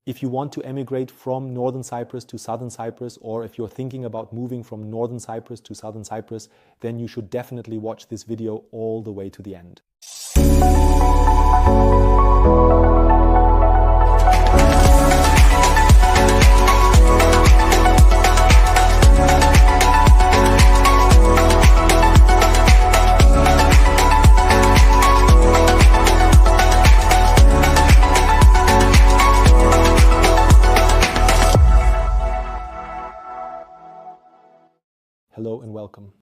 If you want to emigrate from Northern Cyprus to Southern Cyprus, or if you're thinking about moving from Northern Cyprus to Southern Cyprus, then you should definitely watch this video all the way to the end. Hello and welcome.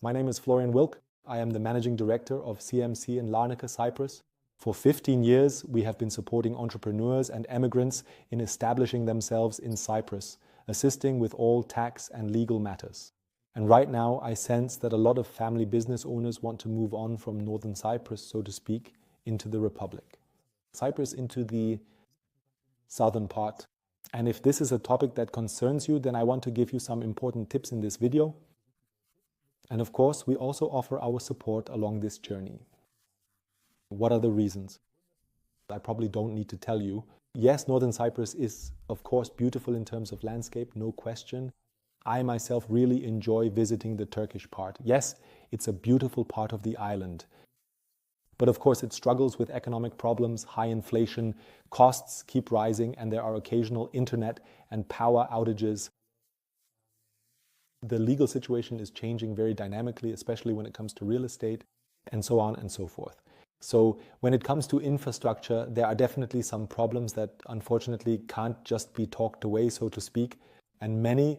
My name is Florian Wilk. I am the Managing Director of CMC in Larnaca, Cyprus. For 15 years, we have been supporting entrepreneurs and emigrants in establishing themselves in Cyprus, assisting with all tax and legal matters. And right now, I sense that a lot of family business owners want to move on from Northern Cyprus, so to speak, into the Republic. Cyprus into the southern part. And if this is a topic that concerns you, then I want to give you some important tips in this video. And of course, we also offer our support along this journey. What are the reasons? I probably don't need to tell you. Yes, Northern Cyprus is, of course, beautiful in terms of landscape, no question. I myself really enjoy visiting the Turkish part. Yes, it's a beautiful part of the island. But of course, it struggles with economic problems, high inflation, costs keep rising, and there are occasional internet and power outages. The legal situation is changing very dynamically, especially when it comes to real estate, and so on and so forth. So when it comes to infrastructure, there are definitely some problems that unfortunately can't just be talked away, so to speak, and many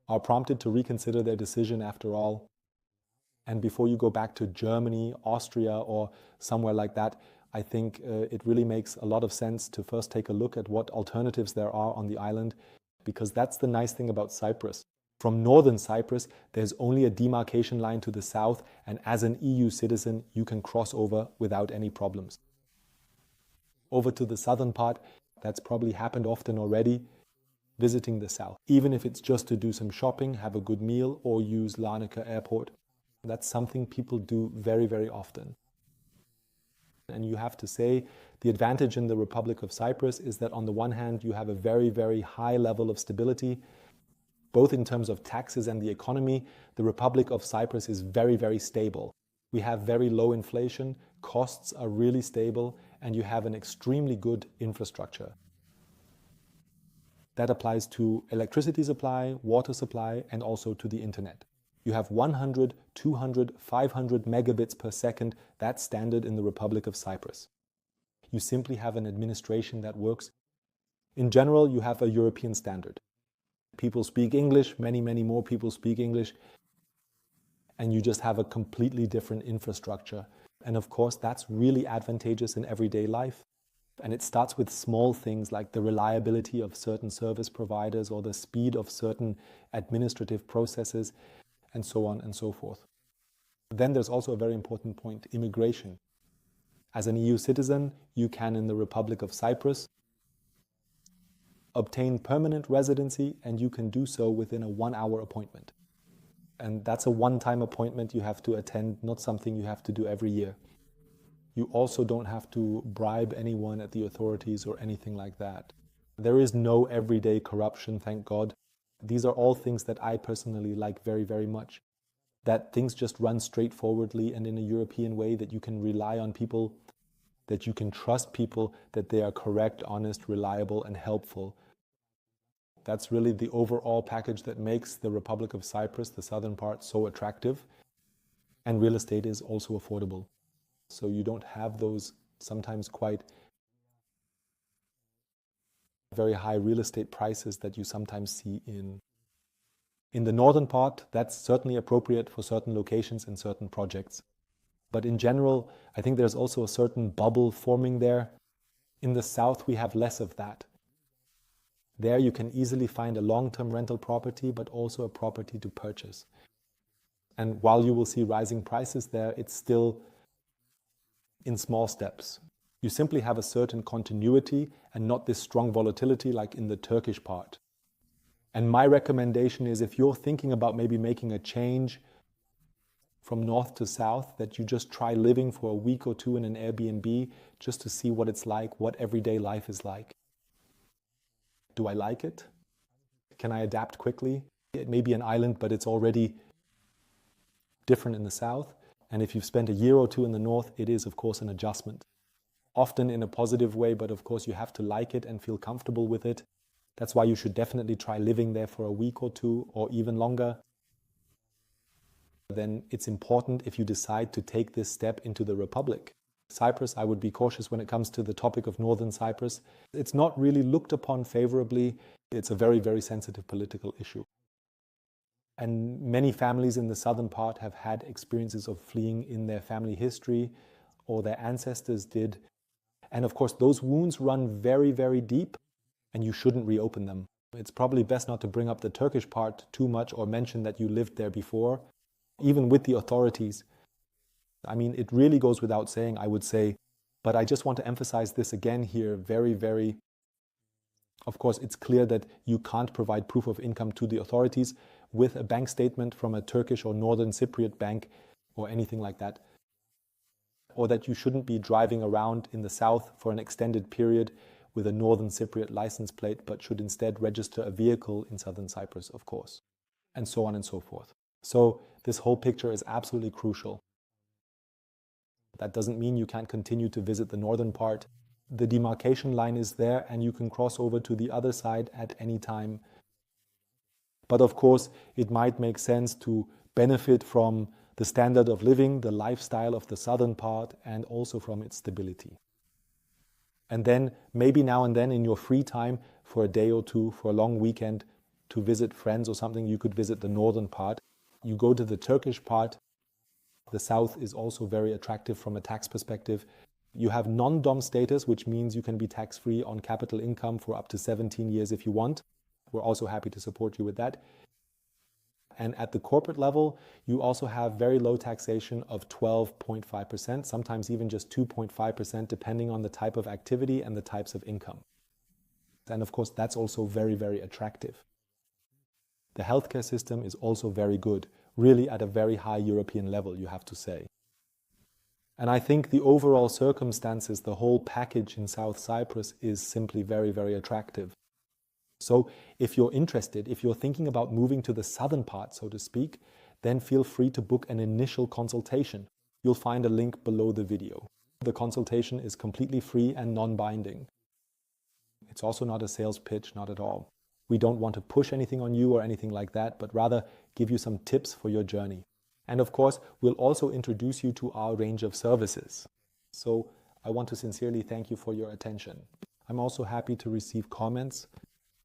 are prompted to reconsider their decision after all. And before you go back to Germany, Austria, or somewhere like that, I think it really makes a lot of sense to first take a look at what alternatives there are on the island, because that's the nice thing about Cyprus. From Northern Cyprus, there's only a demarcation line to the south, and as an EU citizen, you can cross over without any problems. Over to the southern part, that's probably happened often already, visiting the south. Even if it's just to do some shopping, have a good meal, or use Larnaca Airport. That's something people do very, very often. And you have to say, the advantage in the Republic of Cyprus is that on the one hand, you have a very, very high level of stability. Both in terms of taxes and the economy, the Republic of Cyprus is very, very stable. We have very low inflation, costs are really stable, and you have an extremely good infrastructure. That applies to electricity supply, water supply, and also to the internet. You have 100, 200, 500 megabits per second. That's standard in the Republic of Cyprus. You simply have an administration that works. In general, you have a European standard. People speak English, many more people speak English, and you just have a completely different infrastructure. And of course, that's really advantageous in everyday life. And it starts with small things like the reliability of certain service providers or the speed of certain administrative processes, and so on and so forth. Then there's also a very important point, immigration. As an EU citizen, you can, in the Republic of Cyprus, obtain permanent residency, and you can do so within a 1-hour appointment. And that's a one-time appointment you have to attend, not something you have to do every year. You also don't have to bribe anyone at the authorities or anything like that. There is no everyday corruption, thank God. These are all things that I personally like very, very much. That things just run straightforwardly and in a European way, that you can rely on people, that you can trust people, that they are correct, honest, reliable, and helpful. That's really the overall package that makes the Republic of Cyprus, the southern part, so attractive. And real estate is also affordable. So you don't have those sometimes quite very high real estate prices that you sometimes see in the northern part. That's certainly appropriate for certain locations and certain projects. But in general, I think there's also a certain bubble forming there. In the south, we have less of that. There you can easily find a long-term rental property, but also a property to purchase. And while you will see rising prices there, it's still in small steps. You simply have a certain continuity and not this strong volatility like in the Turkish part. And my recommendation is, if you're thinking about maybe making a change from north to south, that you just try living for a week or two in an Airbnb just to see what it's like, what everyday life is like. Do I like it? Can I adapt quickly? It may be an island, but it's already different in the south. And if you've spent a year or two in the north, it is, of course, an adjustment. Often in a positive way, but of course you have to like it and feel comfortable with it. That's why you should definitely try living there for a week or two or even longer. Then it's important if you decide to take this step into the Republic. Cyprus, I would be cautious when it comes to the topic of Northern Cyprus. It's not really looked upon favorably. It's a very, very sensitive political issue. And many families in the southern part have had experiences of fleeing in their family history, or their ancestors did. And of course, those wounds run very, very deep, and you shouldn't reopen them. It's probably best not to bring up the Turkish part too much or mention that you lived there before, even with the authorities. I mean, it really goes without saying, I would say, but I just want to emphasize this again here very, very. Of course, it's clear that you can't provide proof of income to the authorities with a bank statement from a Turkish or Northern Cypriot bank or anything like that. Or that you shouldn't be driving around in the south for an extended period with a Northern Cypriot license plate, but should instead register a vehicle in Southern Cyprus, of course, and so on and so forth. So this whole picture is absolutely crucial. That doesn't mean you can't continue to visit the northern part. The demarcation line is there and you can cross over to the other side at any time. But of course, it might make sense to benefit from the standard of living, the lifestyle of the southern part, and also from its stability. And then maybe now and then in your free time for a day or two, for a long weekend, to visit friends or something, you could visit the northern part. You go to the Turkish part. The south is also very attractive from a tax perspective. You have non-dom status, which means you can be tax-free on capital income for up to 17 years if you want. We're also happy to support you with that. And at the corporate level, you also have very low taxation of 12.5%, sometimes even just 2.5%, depending on the type of activity and the types of income. And of course, that's also very, very attractive. The healthcare system is also very good, really at a very high European level, you have to say. And I think the overall circumstances, the whole package in South Cyprus is simply very, very attractive. So if you're interested, if you're thinking about moving to the southern part, so to speak, then feel free to book an initial consultation. You'll find a link below the video. The consultation is completely free and non-binding. It's also not a sales pitch, not at all. We don't want to push anything on you or anything like that, but rather give you some tips for your journey. And of course, we'll also introduce you to our range of services. So I want to sincerely thank you for your attention. I'm also happy to receive comments.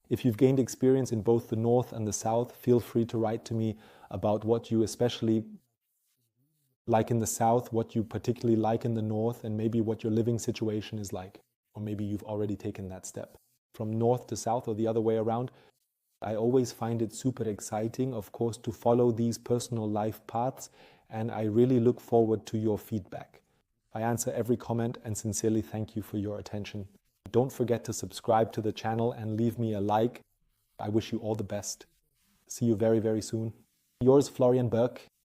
If you've gained experience in both the north and the south, feel free to write to me about what you especially like in the south, what you particularly like in the north, and maybe what your living situation is like. Or maybe you've already taken that step. From north to south or the other way around, I always find it super exciting, of course, to follow these personal life paths, and I really look forward to your feedback. I answer every comment and sincerely thank you for your attention. Don't forget to subscribe to the channel and leave me a like. I wish you all the best. See you very, very soon. Yours, Florian Wilk.